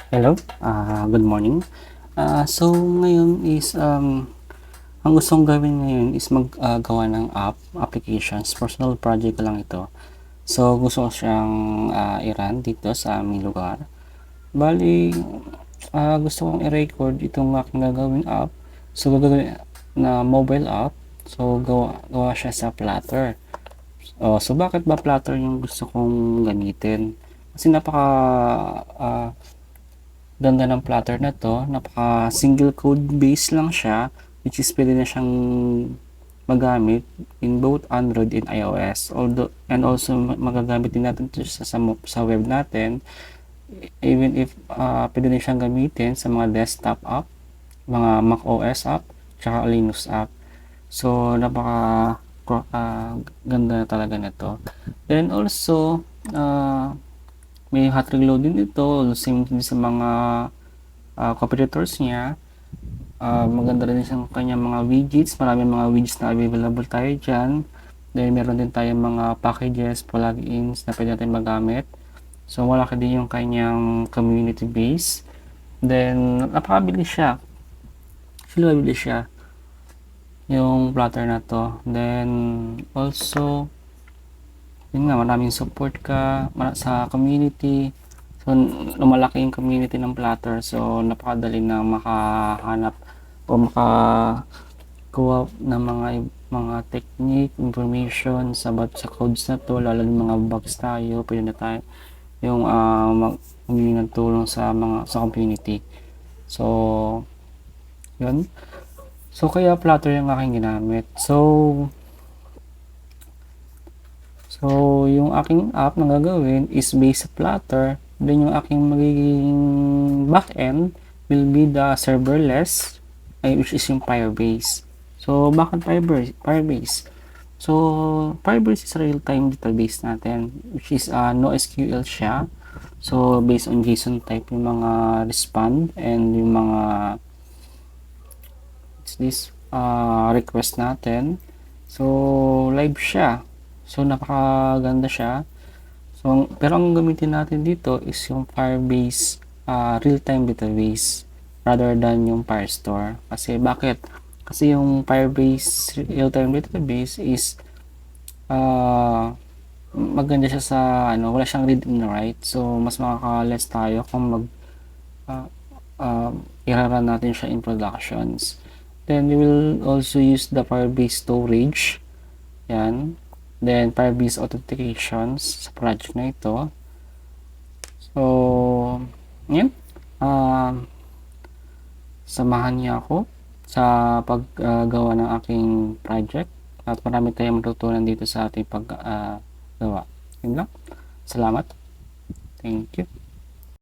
Hello, good morning. So ngayon is ang gusto kong gawin ngayon is gawa ng applications, personal project ko lang ito. So gusto ko siyang i-run dito sa aming lugar. Bali, gusto kong i-record itong aking gagawing app. So gagawin na mobile app. So gawa siya sa Flutter. So bakit ba Flutter yung gusto kong gamitin? Kasi ah, ganda ng Flutter na to, napaka single code base lang siya, which is pwede na siyang magamit in both Android and iOS. Although, and also magagamit din natin ito sa web natin, even if pwede din siyang gamitin sa mga desktop app, mga Mac OS app, tsaka Linux app. So napaka ganda na talaga nito. Then also may hot reload din ito, same din sa mga competitors niya. Maganda rin siyang kanyang mga widgets. Maraming mga widgets na available tayo dyan. Then meron din tayong mga packages, plugins na pwede natin magamit. So malaki din yung kanyang community base. Then napakabilis siya. Actually mabilis siya yung Flutter na to. Then also yun nga, maraming support ka sa community. So lumalaki yung community ng Flutter. So napakadali na makahanap o makakuha ng mga technique, information sa codes na to, lalo ng mga bugs tayo, pwede na tayo yung humingi ng tulong sa community. So yun. So kaya Flutter yung aking ginamit. So yung aking app na gagawin is based sa Flutter. Then yung aking magiging backend will be the serverless, which is yung Firebase. So bakit Firebase? So Firebase is a real-time database natin, which is NoSQL siya. So based on JSON type yung mga respond and yung mga request natin. So live siya. So napakaganda siya. So pero ang gamitin natin dito is yung Firebase real-time database rather than yung Firestore. Kasi bakit? Kasi yung Firebase real-time database is maganda siya sa wala siyang read and write. So mas makaka-less tayo kung uh, i-run natin siya in productions. Then we will also use the Firebase storage. Yan. Then Firebase authentications sa project na ito. So, yan. Samahan niya ako sa paggawa ng aking project. At marami tayong matutunan dito sa ating paggawa. Yun lang. Salamat. Thank you.